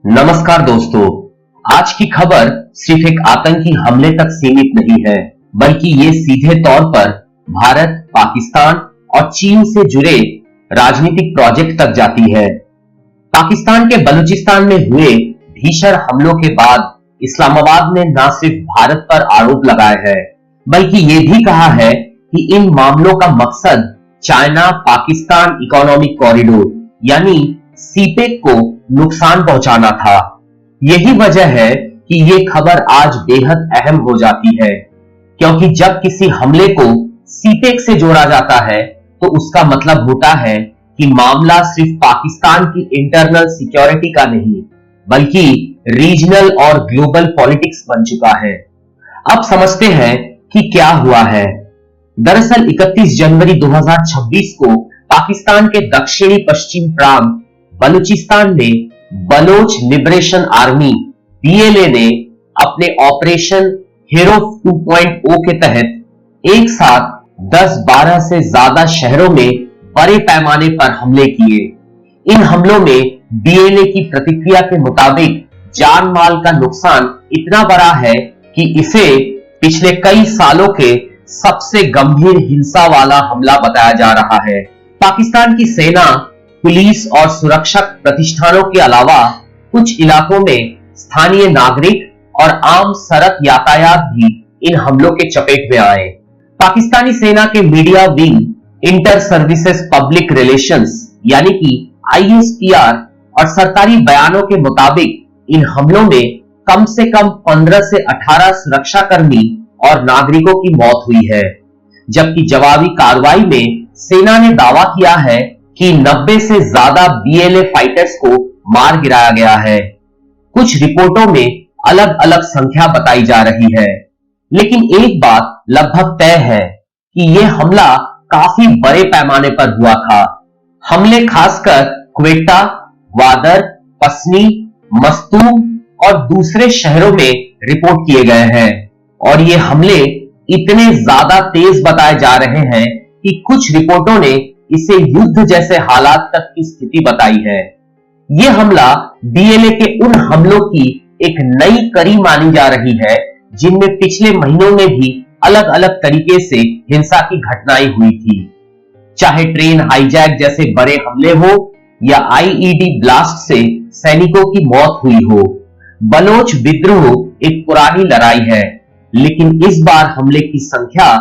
नमस्कार दोस्तों। आज की खबर सिर्फ एक आतंकी हमले तक सीमित नहीं है, बल्कि ये सीधे तौर पर भारत, पाकिस्तान और चीन से जुड़े राजनीतिक प्रोजेक्ट तक जाती है। पाकिस्तान के बलूचिस्तान में हुए भीषण हमलों के बाद इस्लामाबाद ने न सिर्फ भारत पर आरोप लगाए हैं, बल्कि ये भी कहा है कि इन मामलों का मकसद चाइना पाकिस्तान इकोनॉमिक कॉरिडोर यानी सीपेक को नुकसान पहुंचाना था। यही वजह है कि ये खबर आज बेहद अहम हो जाती है, क्योंकि जब किसी हमले को सीपेक से जोड़ा जाता है तो उसका मतलब होता है कि मामला सिर्फ पाकिस्तान की इंटरनल सिक्योरिटी का नहीं, बल्कि रीजनल और ग्लोबल पॉलिटिक्स बन चुका है। अब समझते हैं कि क्या हुआ है। दरअसल 31 जनवरी 2026 को पाकिस्तान के दक्षिणी पश्चिम प्रांत बलूचिस्तान में बलोच लिबरेशन आर्मी BLA ने अपने ऑपरेशन हीरो 2.0 के तहत एक साथ 10-12 से ज्यादा शहरों में बड़े पैमाने पर हमले किए। इन हमलों में BLA की प्रतिक्रिया के मुताबिक जान माल का नुकसान इतना बड़ा है कि इसे पिछले कई सालों के सबसे गंभीर हिंसा वाला हमला बताया जा रहा है। पाकिस्तान की सेना, पुलिस और सुरक्षा प्रतिष्ठानों के अलावा कुछ इलाकों में स्थानीय नागरिक और आम सड़क यातायात भी इन हमलों के चपेट में आए। पाकिस्तानी सेना के media wing inter services public relations यानी कि ISPR और सरकारी बयानों के मुताबिक इन हमलों में कम से कम 15 से 18 सुरक्षाकर्मी और नागरिकों की मौत हुई है, जबकि जवाबी कार्रवाई में सेना ने दावा किया है कि 90 से ज्यादा BLA फाइटर्स को मार गिराया गया है। कुछ रिपोर्टों में अलग अलग संख्या बताई जा रही है, लेकिन एक बात लगभग तय है कि यह हमला काफी बड़े पैमाने पर हुआ था। हमले खासकर क्वेटा, ग्वादर, पसनी, मस्तूम और दूसरे शहरों में रिपोर्ट किए गए हैं, और ये हमले इतने ज्यादा तेज बताए जा रहे हैं कि कुछ रिपोर्टों ने इसे युद्ध जैसे हालात तक की स्थिति बताई है। यह हमला BLA के उन हमलों की एक नई कड़ी मानी जा रही है, जिनमें पिछले महीनों में भी अलग अलग तरीके से हिंसा की घटनाएं हुई थी। चाहे ट्रेन हाईजैक जैसे बड़े हमले हो या IED ब्लास्ट से सैनिकों की मौत हुई हो। बलोच विद्रोह एक पुरानी लड़ाई है, लेकिन इस बार हमले की संख्या,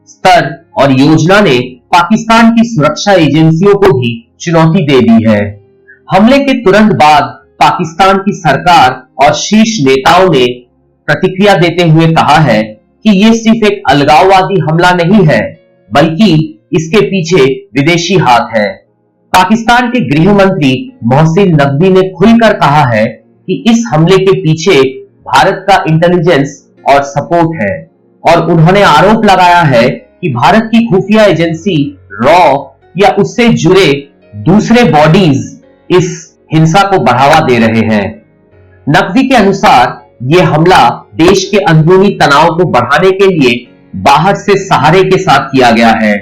स्तर और योजना ने पाकिस्तान की सुरक्षा एजेंसियों को भी चुनौती दे दी है। हमले के तुरंत बाद पाकिस्तान की सरकार और शीर्ष नेताओं ने प्रतिक्रिया देते हुए कहा है कि यह सिर्फ एक अलगाववादी हमला नहीं है, बल्कि इसके पीछे विदेशी हाथ है। पाकिस्तान के गृह मंत्री मोहसिन नकवी ने खुलकर कहा है कि इस हमले के पीछे भारत का इंटेलिजेंस और सपोर्ट है, और उन्होंने आरोप लगाया है कि भारत की खुफिया एजेंसी रॉ या उससे जुड़े दूसरे बॉडीज इस हिंसा को बढ़ावा दे रहे हैं। नकवी के अनुसार यह हमला देश के अंदरूनी तनाव को बढ़ाने के लिए बाहर से सहारे के साथ किया गया है।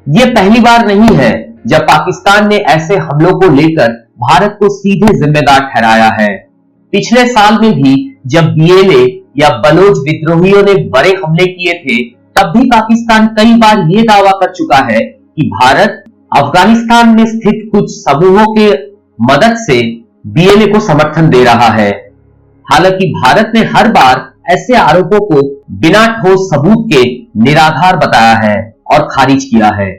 यह पहली बार नहीं है जब पाकिस्तान ने ऐसे हमलों को लेकर भारत को सीधे जिम्मेदार ठहराया है। पिछले साल में भी जब BLA या बलोच विद्रोहियों ने बड़े हमले किए थे, तब भी पाकिस्तान कई बार यह दावा कर चुका है कि भारत अफगानिस्तान में स्थित कुछ समूहों के मदद से BLA को समर्थन दे रहा है। हालांकि भारत ने हर बार ऐसे आरोपों को बिना ठोस सबूत के निराधार बताया है और खारिज किया है।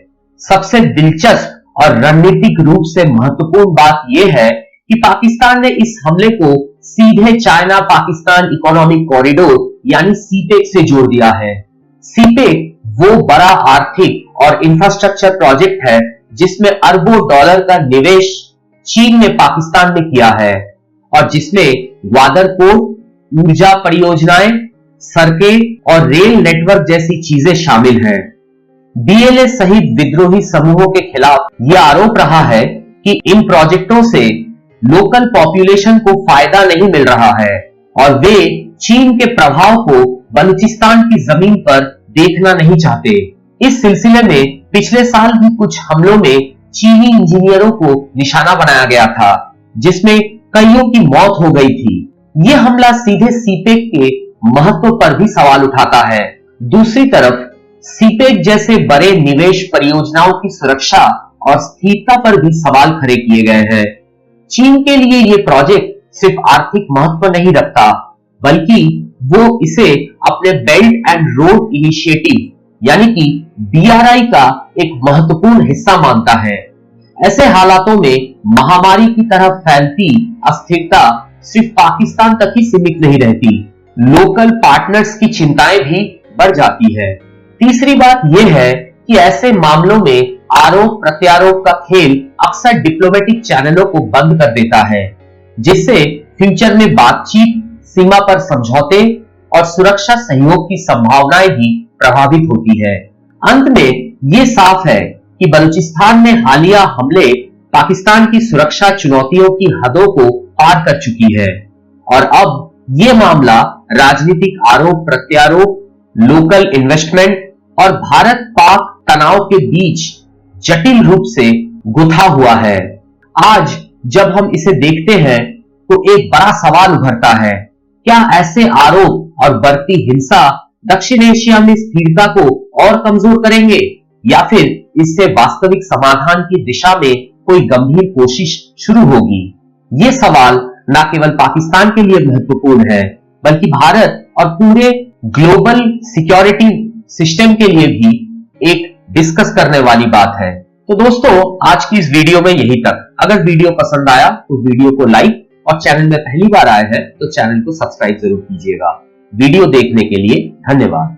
सबसे दिलचस्प और रणनीतिक रूप से महत्वपूर्ण बात यह है कि पाकिस्तान ने इस हमले को सीधे चाइना पाकिस्तान इकोनॉमिक कॉरिडोर यानी सीपेक से जोड़ दिया है। सीपेक वो बड़ा आर्थिक और इंफ्रास्ट्रक्चर प्रोजेक्ट है जिसमें अरबों डॉलर का निवेश चीन ने पाकिस्तान में किया है, और जिसमें ग्वादर पोर्ट, ऊर्जा परियोजनाएं, सड़कें और रेल नेटवर्क जैसी चीजें शामिल हैं। BLA सहित विद्रोही समूहों के खिलाफ यह आरोप रहा है कि इन प्रोजेक्टों से लोकल पॉपुलेशन को फायदा नहीं मिल रहा है, और वे चीन के प्रभाव को बलूचिस्तान की जमीन पर देखना नहीं चाहते। इस सिलसिले में पिछले साल भी कुछ हमलों में चीनी इंजीनियरों को निशाना बनाया गया था, जिसमें कईयों की मौत हो गई थी। यह हमला सीधे सीपेक के महत्व पर भी सवाल उठाता है। दूसरी तरफ सीपेक जैसे बड़े निवेश परियोजनाओं की सुरक्षा और स्थिरता पर भी सवाल खड़े किए गए हैं। चीन के लिए यह प्रोजेक्ट सिर्फ आर्थिक महत्व नहीं रखता, बल्कि वो इसे अपने बेल्ट एंड रोड इनिशिएटिव यानी कि BRI का एक महत्वपूर्ण हिस्सा मानता है। ऐसे हालातों में महामारी की तरह फैलती अस्थिरता सिर्फ पाकिस्तान तक ही सीमित नहीं रहती, लोकल पार्टनर्स की चिंताएं भी बढ़ जाती है। तीसरी बात यह है कि ऐसे मामलों में आरोप प्रत्यारोप का खेल अक्सर डिप्लोमेटिक चैनलों को बंद कर देता है, जिससे फ्यूचर में बातचीत, सीमा पर समझौते और सुरक्षा सहयोग की संभावनाएं भी प्रभावित होती है। अंत में यह साफ है कि बलूचिस्तान में हालिया हमले पाकिस्तान की सुरक्षा चुनौतियों की हदों को पार कर चुकी है और अब यह मामला राजनीतिक आरोप प्रत्यारोप, लोकल इन्वेस्टमेंट और भारत पाक तनाव के बीच जटिल रूप से गुथा हुआ है। आज जब हम इसे देखते हैं तो एक बड़ा सवाल उभरता है, क्या ऐसे आरोप और बढ़ती हिंसा दक्षिण एशिया में स्थिरता को और कमजोर करेंगे या फिर इससे वास्तविक समाधान की दिशा में कोई गंभीर कोशिश शुरू होगी? ये सवाल न केवल पाकिस्तान के लिए महत्वपूर्ण है, बल्कि भारत और पूरे ग्लोबल सिक्योरिटी सिस्टम के लिए भी एक डिस्कस करने वाली बात है। तो दोस्तों, आज की इस वीडियो में यही तक। अगर वीडियो पसंद आया तो वीडियो को लाइक और चैनल में पहली बार आए हैं तो चैनल को सब्सक्राइब जरूर कीजिएगा। वीडियो देखने के लिए धन्यवाद।